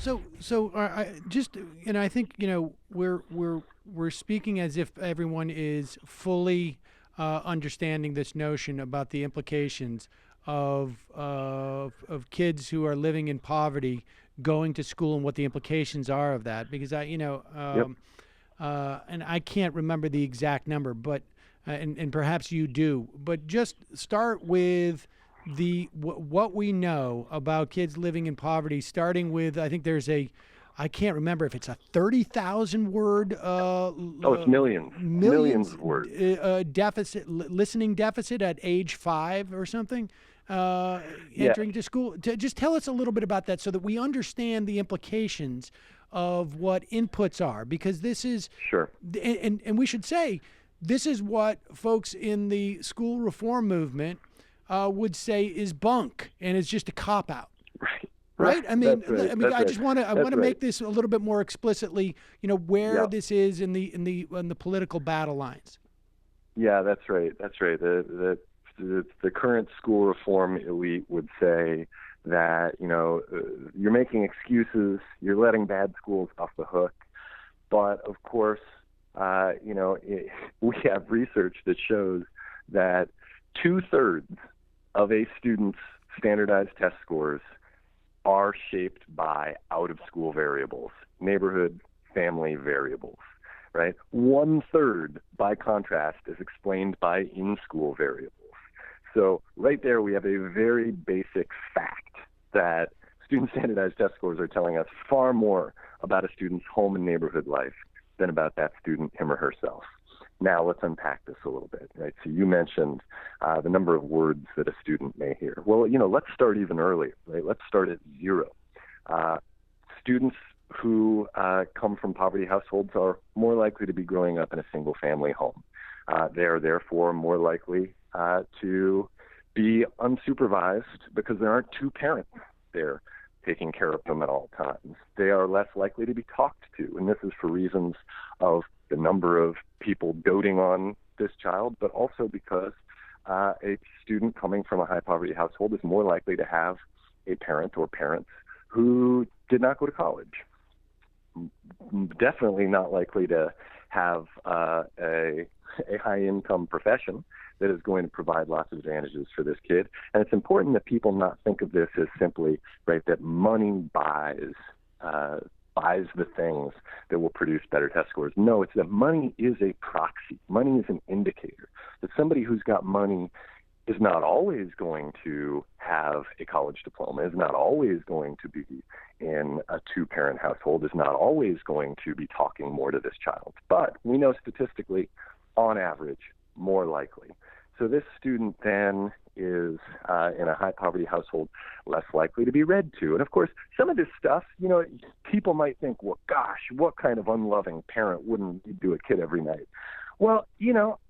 I just, I think, we're speaking as if everyone is fully understanding this notion about the implications of kids who are living in poverty going to school and what the implications are of that. Because Yep. and I can't remember the exact number, but and perhaps you do, but just start with what we know about kids living in poverty, starting with, I think there's I can't remember if it's a 30,000 word Oh, it's millions, millions millions of words. deficit, listening deficit at age 5 or something, Yeah, entering to school. Just tell us a little bit about that so that we understand the implications of what inputs are, because this is, sure. and we should say, this is what folks in the school reform movement would say is bunk and is just a cop out. Right. Right? I mean, That's right. I That's right. just want to That's right. make this a little bit more explicitly, where Yeah. this is in the political battle lines. Yeah, that's right. That's right. The current school reform elite would say that you're making excuses, you're letting bad schools off the hook, but of course, we have research that shows that 2/3 of a student's standardized test scores are shaped by out-of-school variables, neighborhood, family variables, right? 1/3, by contrast, is explained by in-school variables. So right there, we have a very basic fact that student standardized test scores are telling us far more about a student's home and neighborhood life than about that student, him or herself. Now let's unpack this a little bit, right? So you mentioned the number of words that a student may hear. Well, let's start even earlier, right? Let's start at 0. Students who come from poverty households are more likely to be growing up in a single-family home. They are therefore more likely to be unsupervised because there aren't two parents there taking care of them at all times. They are less likely to be talked to, and this is for reasons of the number of people doting on this child, but also because a student coming from a high poverty household is more likely to have a parent or parents who did not go to college. Definitely not likely to have a high income profession that is going to provide lots of advantages for this kid. And it's important that people not think of this as simply, right, that money buys the things that will produce better test scores. No, it's that money is a proxy. Money is an indicator. That somebody who's got money is not always going to have a college diploma, is not always going to be in a two-parent household, is not always going to be talking more to this child. But we know statistically, on average, more likely. So this student then is in a high poverty household less likely to be read to. And of course, some of this stuff, people might think, well, gosh, what kind of unloving parent wouldn't read to a kid every night? Well,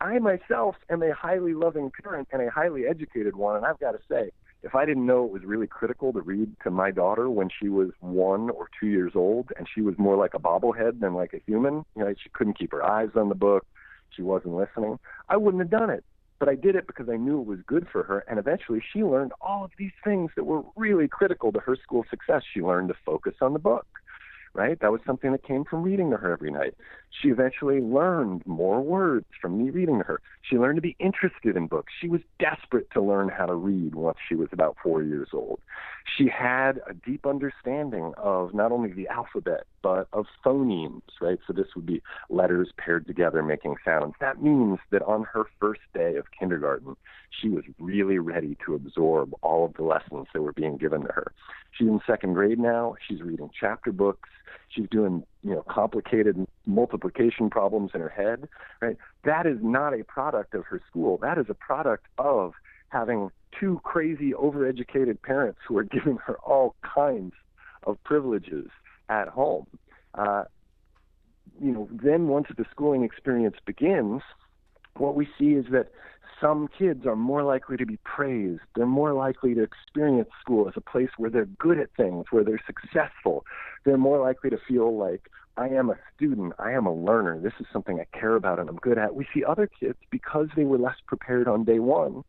I myself am a highly loving parent and a highly educated one. And I've got to say, if I didn't know it was really critical to read to my daughter when she was 1 or 2 years old and she was more like a bobblehead than like a human, she couldn't keep her eyes on the book, she wasn't listening, I wouldn't have done it. But I did it because I knew it was good for her, and eventually she learned all of these things that were really critical to her school success. She learned to focus on the book, right? That was something that came from reading to her every night. She eventually learned more words from me reading to her. She learned to be interested in books. She was desperate to learn how to read once she was about 4 years old. She had a deep understanding of not only the alphabet, but of phonemes, right? So this would be letters paired together making sounds. That means that on her first day of kindergarten, she was really ready to absorb all of the lessons that were being given to her. She's in second grade now. She's reading chapter books. She's doing, complicated multiplication problems in her head, right? That is not a product of her school. That is a product of having two crazy, overeducated parents who are giving her all kinds of privileges at home. Then once the schooling experience begins, what we see is that some kids are more likely to be praised. They're more likely to experience school as a place where they're good at things, where they're successful. They're more likely to feel like, I am a student, I am a learner, this is something I care about and I'm good at. We see other kids, because they were less prepared on day one,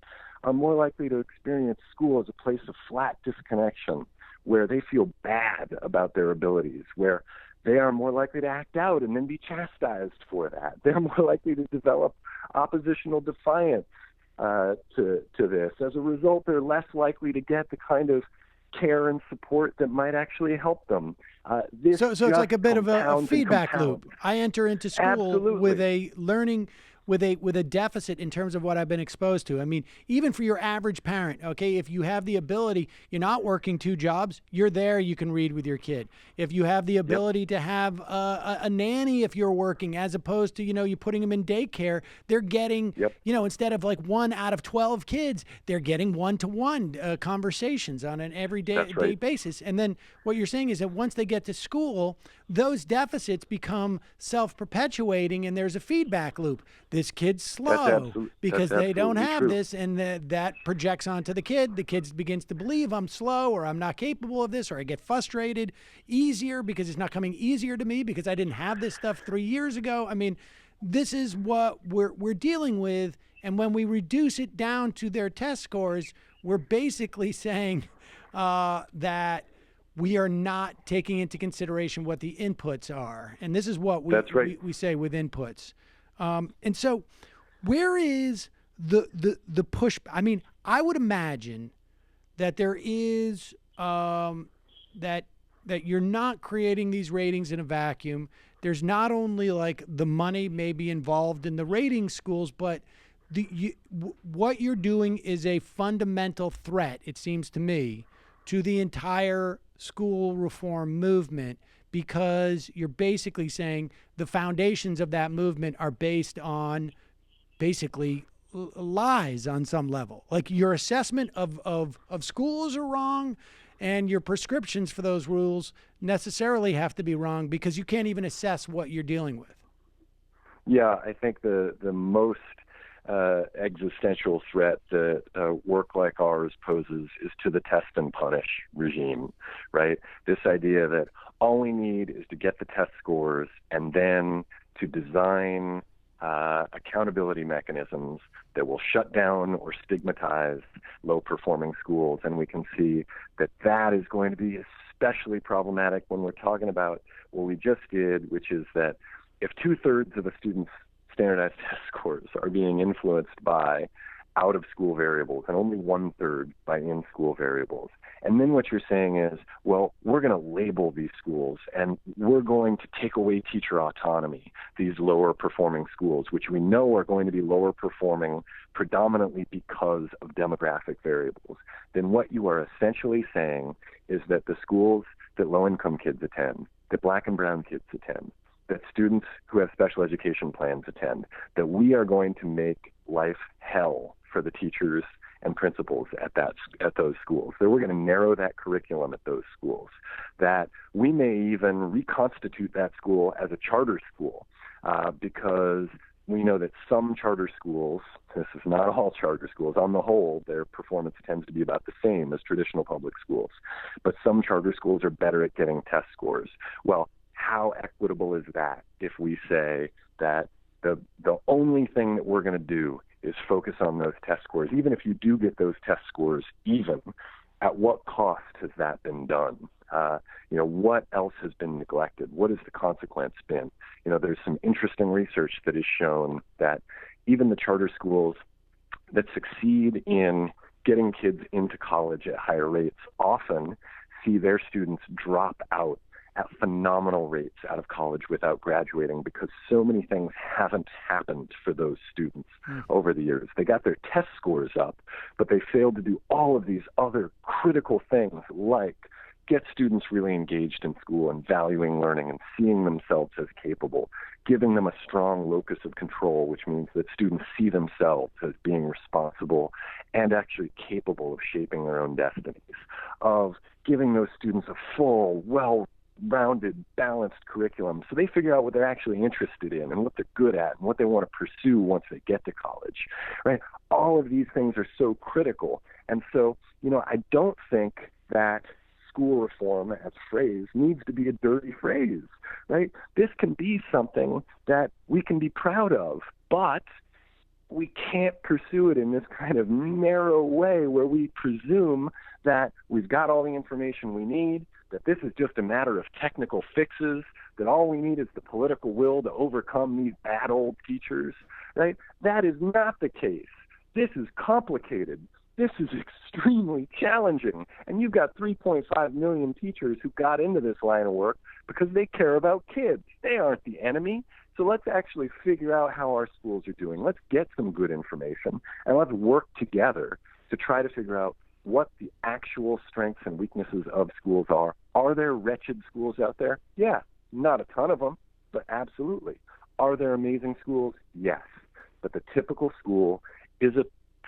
are more likely to experience school as a place of flat disconnection, where they feel bad about their abilities, where they are more likely to act out and then be chastised for that. They're more likely to develop oppositional defiance to this. As a result, they're less likely to get the kind of care and support that might actually help them. So it's like a bit of a feedback loop. I enter into school Absolutely. with a learning with a deficit in terms of what I've been exposed to. I mean, even for your average parent, okay, if you have the ability, you're not working 2 jobs, you're there, you can read with your kid. If you have the ability to have a nanny if you're working, as opposed to, you putting them in daycare, they're getting, instead of like 1 out of 12 kids, they're getting 1-to-1 conversations on an everyday basis. And then what you're saying is that once they get to school, those deficits become self-perpetuating, and there's a feedback loop. This kid's slow because they don't have this, and that projects onto the kid. The kid begins to believe I'm slow, or I'm not capable of this, or I get frustrated easier because it's not coming easier to me because I didn't have this stuff 3 years ago. I mean, this is what we're dealing with, and when we reduce it down to their test scores, we're basically saying that we are not taking into consideration what the inputs are. And this is what we say with inputs. And so where is the push? I mean, I would imagine that there is that you're not creating these ratings in a vacuum. There's not only like the money may be involved in the rating schools, but what you're doing is a fundamental threat, it seems to me, to the entire school reform movement, because you're basically saying the foundations of that movement are based on basically lies on some level. Like your assessment of schools are wrong, and your prescriptions for those rules necessarily have to be wrong because you can't even assess what you're dealing with. Yeah, I think the most existential threat that work like ours poses is to the test and punish regime, right? This idea that all we need is to get the test scores and then to design accountability mechanisms that will shut down or stigmatize low-performing schools. And we can see that that is going to be especially problematic when we're talking about what we just did, which is that if 2/3 of a student's standardized test scores are being influenced by out-of-school variables and only 1/3 by in-school variables. And then what you're saying is, well, we're going to label these schools and we're going to take away teacher autonomy, these lower-performing schools, which we know are going to be lower-performing predominantly because of demographic variables. Then what you are essentially saying is that the schools that low-income kids attend, that black and brown kids attend, that students who have special education plans attend, that we are going to make life hell for the teachers and principals at those schools, that we're going to narrow that curriculum at those schools, that we may even reconstitute that school as a charter school because we know that some charter schools, this is not all charter schools, on the whole, their performance tends to be about the same as traditional public schools, but some charter schools are better at getting test scores. Well, how equitable is that if we say that the only thing that we're going to do is focus on those test scores? Even if you do get those test scores even, at what cost has that been done? What else has been neglected? What has the consequence been? There's some interesting research that has shown that even the charter schools that succeed in getting kids into college at higher rates often see their students drop out at phenomenal rates out of college without graduating because so many things haven't happened for those students over the years. They got their test scores up, but they failed to do all of these other critical things like get students really engaged in school and valuing learning and seeing themselves as capable, giving them a strong locus of control, which means that students see themselves as being responsible and actually capable of shaping their own destinies, of giving those students a full, well-rounded, balanced curriculum so they figure out what they're actually interested in and what they're good at and what they want to pursue once they get to college, right? All of these things are so critical. And so, I don't think that school reform as a phrase needs to be a dirty phrase, right? This can be something that we can be proud of, but we can't pursue it in this kind of narrow way where we presume that we've got all the information we need, that this is just a matter of technical fixes, that all we need is the political will to overcome these bad old teachers, right? That is not the case. This is complicated. This is extremely challenging. And you've got 3.5 million teachers who got into this line of work because they care about kids. They aren't the enemy. So let's actually figure out how our schools are doing. Let's get some good information, and let's work together to try to figure out what the actual strengths and weaknesses of schools are. Are there wretched schools out there? Yeah, not a ton of them, but absolutely. Are there amazing schools? Yes. But the typical school is a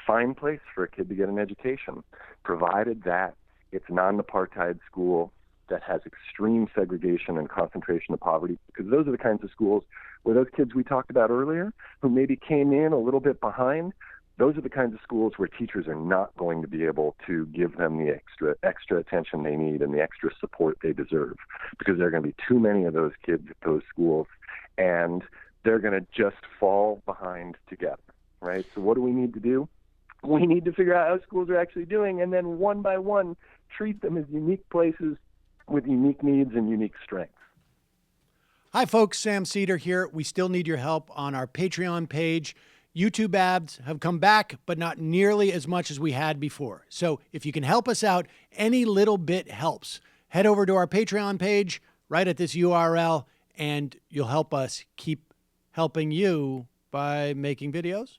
fine place for a kid to get an education, provided that it's non-apartheid school that has extreme segregation and concentration of poverty, because those are the kinds of schools where those kids we talked about earlier, who maybe came in a little bit behind, those are the kinds of schools where teachers are not going to be able to give them the extra attention they need and the extra support they deserve, because there are going to be too many of those kids at those schools, and they're going to just fall behind together, right? So what do we need to do? We need to figure out how schools are actually doing, and then one by one treat them as unique places with unique needs and unique strengths. Hi, folks. Sam Seder here. We still need your help on our Patreon page. YouTube ads have come back, but not nearly as much as we had before. So if you can help us out, any little bit helps. Head over to our Patreon page right at this URL, and you'll help us keep helping you by making videos